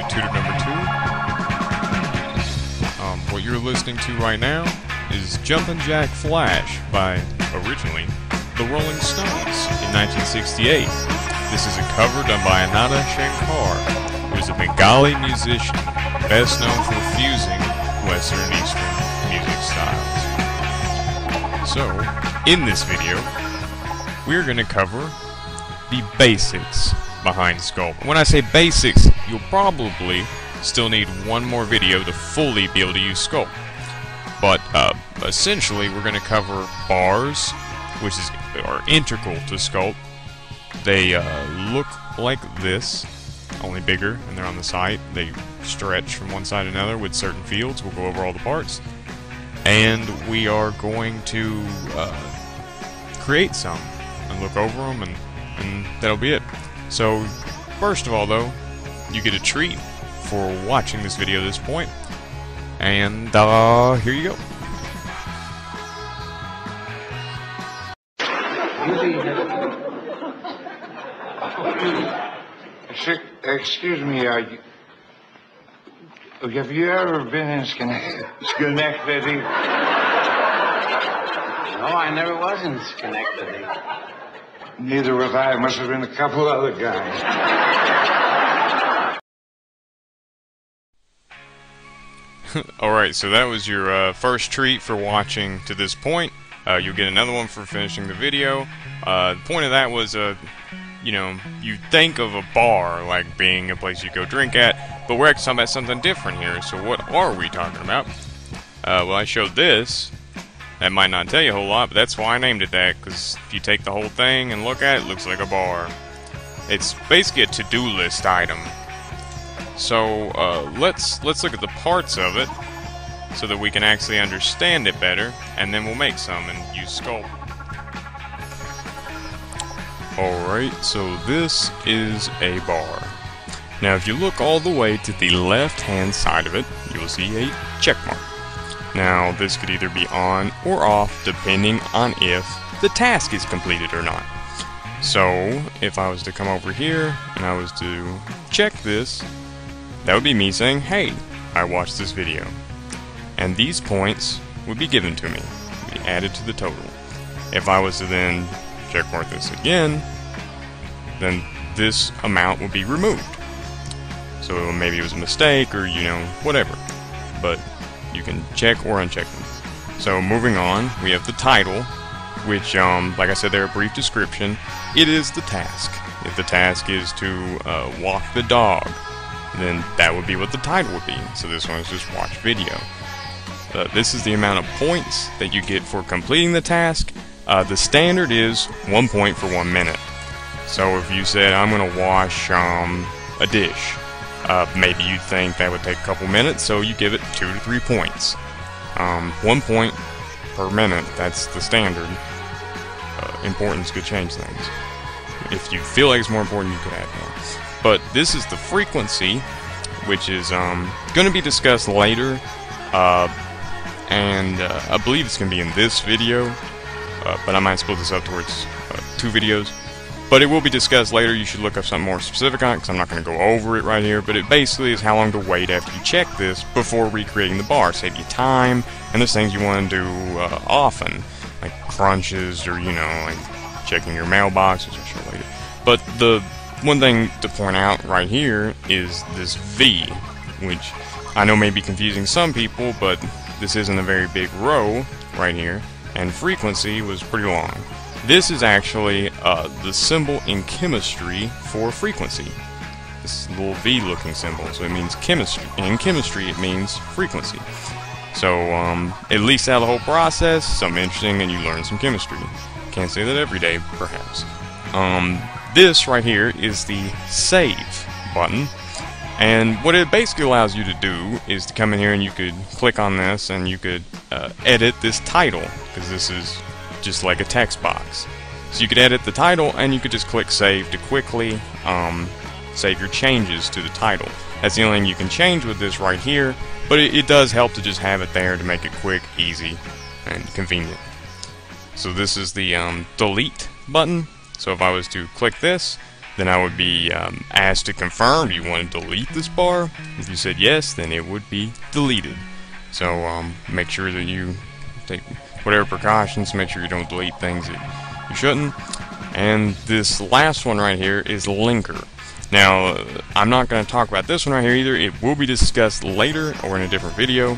Scolp Tutr number 2. What you're listening to right now is Jumpin Jack Flash by, originally, the Rolling Stones in 1968. This is a cover done by Ananda Shankar, who is a Bengali musician best known for fusing Western and Eastern music styles. So, in this video, we're going to cover the basics behind Scolp. When I say basics, you'll probably still need one more video to fully be able to use Scolp. But essentially, we're going to cover bars, which are integral to Scolp. They look like this, only bigger, and they're on the side. They stretch from one side to another with certain fields. We'll go over all the parts. And we are going to create some and look over them, and that'll be it. So, first of all, though, you get a treat for watching this video at this point. And here you go. Excuse me, have you ever been in Schenectady? No, I never was in Schenectady. Neither have I. Must have been a couple other guys. Alright, so that was your first treat for watching to this point. You'll get another one for finishing the video. The point of that was, you know, you think of a bar like being a place you go drink at, but we're actually talking about something different here. So what are we talking about? Well, I showed this. That might not tell you a whole lot, but that's why I named it that, because if you take the whole thing and look at it, it looks like a bar. It's basically a to-do list item. So let's look at the parts of it so that we can actually understand it better, and then we'll make some and use Scolp. Alright, so this is a bar. Now if you look all the way to the left hand side of it, you will see a check mark. Now this could either be on or off depending on if the task is completed or not. So if I was to come over here and I was to check this, that would be me saying, hey, I watched this video. And these points would be given to me, be added to the total. If I was to then checkmark this again, then this amount would be removed. So maybe it was a mistake or, you know, whatever. But you can check or uncheck them. So moving on, we have the title, which, like I said there, a brief description. It is the task. If the task is to walk the dog, then that would be what the title would be. So this one is just watch video. This is the amount of points that you get for completing the task. The standard is 1 point for 1 minute. So if you said, I'm going to wash a dish, maybe you think that would take a couple minutes, so you give it 2 to 3 points. 1 point per minute, that's the standard. Importance could change things. If you feel like it's more important, you could add more. But this is the frequency, which is going to be discussed later, and I believe it's going to be in this video, but I might split this up towards 2 videos. But it will be discussed later. You should look up something more specific on it, because I'm not going to go over it right here. But it basically is how long to wait after you check this before recreating the bar. Save you time, and there's things you want to do often, like crunches or, you know, like checking your mailbox, which I'll show later. But the one thing to point out right here is this V, which I know may be confusing some people, but this isn't a very big row right here, and frequency was pretty long. This is actually the symbol in chemistry for frequency. This little V-looking symbol, so it means chemistry. In chemistry, it means frequency. So, at least out of the whole process, something interesting, and you learn some chemistry. Can't say that every day, perhaps. This right here is the Save button, and what it basically allows you to do is to come in here and you could click on this and you could edit this title, because this is just like a text box. So you could edit the title and you could just click Save to quickly save your changes to the title. That's the only thing you can change with this right here, but it does help to just have it there to make it quick, easy, and convenient. So this is the delete button. So if I was to click this, then I would be asked to confirm, do you want to delete this bar? If you said yes, then it would be deleted. So make sure that you take whatever precautions, make sure you don't delete things that you shouldn't. And this last one right here is linker. Now, I'm not going to talk about this one right here either. It will be discussed later or in a different video.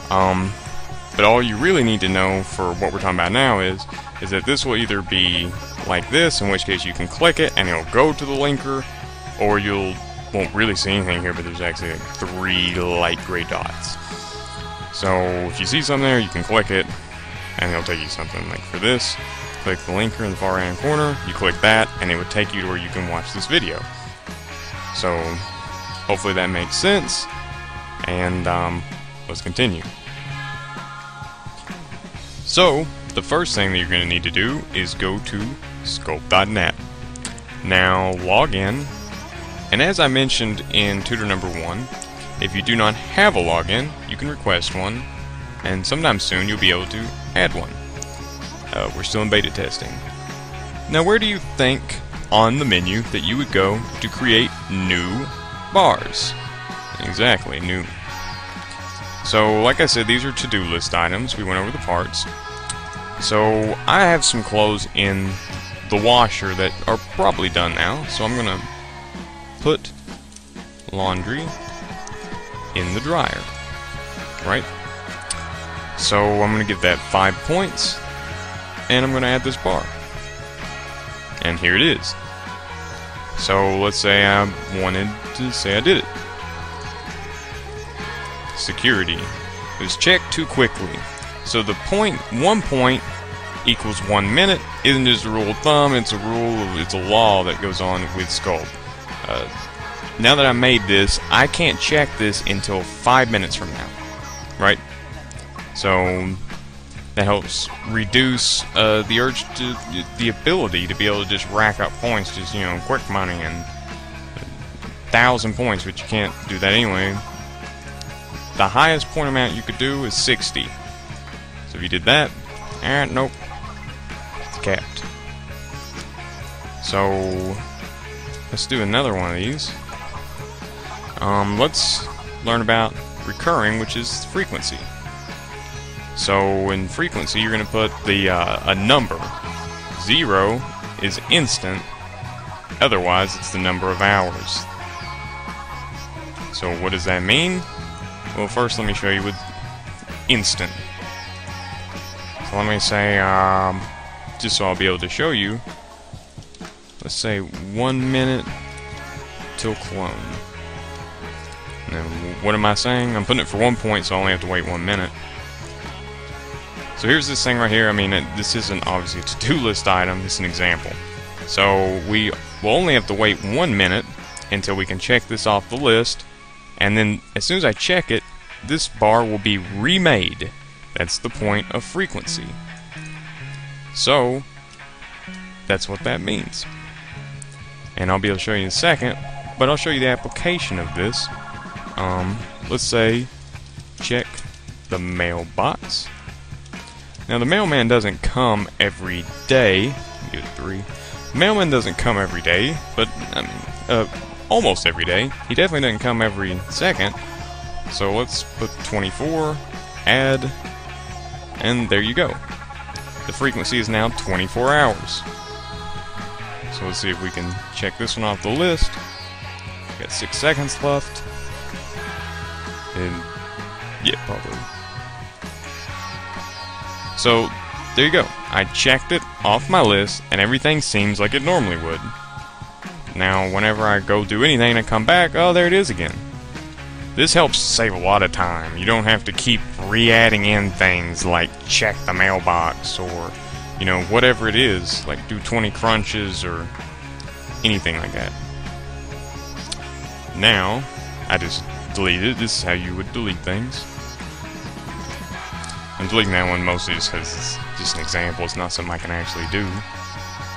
But all you really need to know for what we're talking about now is that this will either be like this, in which case you can click it and it'll go to the linker, or you won't really see anything here, but there's actually like 3 light gray dots. So if you see something there, you can click it and it'll take you something. Like for this, click the linker in the far right hand corner, you click that and it would take you to where you can watch this video. So hopefully that makes sense, and let's continue. So the first thing that you're going to need to do is go to Scolp.net. Now log in, and as I mentioned in tutor number 1, if you do not have a login, you can request one, and sometime soon you'll be able to add one. We're still in beta testing. Now where do you think on the menu that you would go to create new bars? Exactly, new. So like I said, these are to-do list items. We went over the parts. So I have some clothes in the washer that are probably done now, so I'm gonna put laundry in the dryer, right? So I'm gonna give that 5 points, and I'm gonna add this bar, and here it is. So let's say I wanted to say I did it. Security. It was checked too quickly. So the 1 point equals 1 minute isn't just a rule of thumb, it's a law that goes on with Scolp. Now that I made this, I can't check this until 5 minutes from now, right? So that helps reduce the urge to, the ability to be able to just rack up points, just, you know, quick money and 1,000 points, but you can't do that anyway. The highest point amount you could do is 60. So if you did that, nope, it's capped. So let's do another one of these. Let's learn about recurring, which is frequency. So in frequency, you're going to put the a number. 0 is instant. Otherwise, it's the number of hours. So what does that mean? Well, first let me show you with instant. So let me say, just so I'll be able to show you, let's say 1 minute till clone. Now, what am I saying? I'm putting it for 1 point, so I only have to wait 1 minute. So here's this thing right here. I mean, this isn't obviously a to-do list item, it's an example. So we will only have to wait 1 minute until we can check this off the list, and then as soon as I check it, this bar will be remade. That's the point of frequency. So that's what that means. And I'll be able to show you in a second, but I'll show you the application of this. Let's say check the mailbox. Now the mailman doesn't come every day. Give it 3. Mailman doesn't come every day, but I mean, almost every day. He definitely doesn't come every second. So let's put 24, add, and there you go. The frequency is now 24 hours. So let's see if we can check this one off the list. Got 6 seconds left. And yeah, probably. So there you go. I checked it off my list, and everything seems like it normally would. Now, whenever I go do anything and I come back, oh, there it is again. This helps save a lot of time. You don't have to keep re-adding in things like check the mailbox or, you know, whatever it is, like do 20 crunches or anything like that. Now, I just deleted it. This is how you would delete things. I'm deleting that one mostly just because it's just an example. It's not something I can actually do.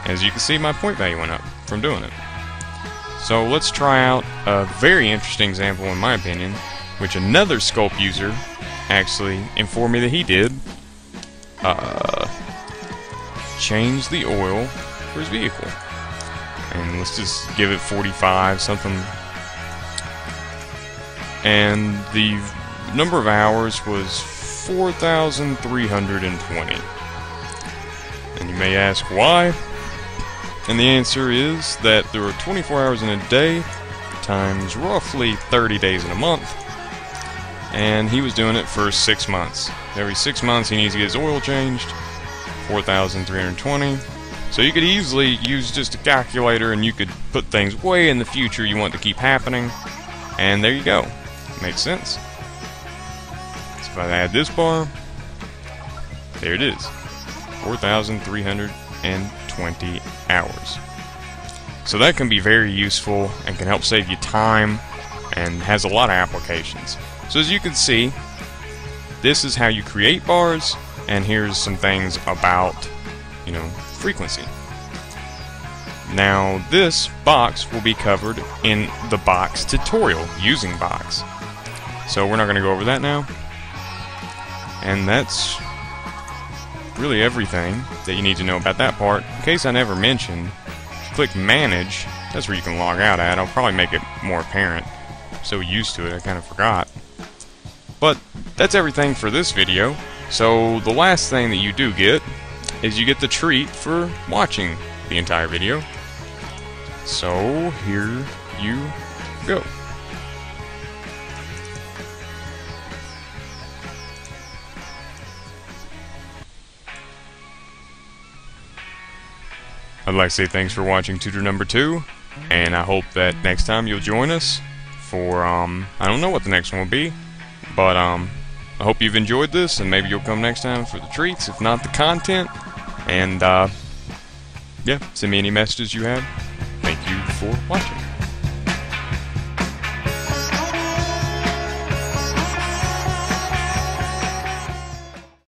As you can see, my point value went up from doing it. So let's try out a very interesting example, in my opinion, which another Scolp user actually informed me that he did. Change the oil for his vehicle. and let's just give it 45, something. And the number of hours was 4,320. And you may ask why? And the answer is that there are 24 hours in a day times roughly 30 days in a month. And he was doing it for 6 months. Every 6 months he needs to get his oil changed. 4,320. So you could easily use just a calculator and you could put things way in the future you want to keep happening. And there you go. Makes sense. So if I add this bar, there it is. 4,320 hours. So that can be very useful and can help save you time and has a lot of applications. So as you can see, this is how you create bars, and here's some things about, frequency. Now this box will be covered in the box tutorial using box. So we're not going to go over that now. And that's really everything that you need to know about that part. In case I never mentioned, click Manage. That's where you can log out at. I'll probably make it more apparent. I'm so used to it, I kind of forgot. But that's everything for this video. So the last thing that you do get is you get the treat for watching the entire video. So here you go. I'd like to say thanks for watching tutor number 2, and I hope that next time you'll join us for, I don't know what the next one will be, but I hope you've enjoyed this, and maybe you'll come next time for the treats, if not the content, and yeah, send me any messages you have. Thank you for watching.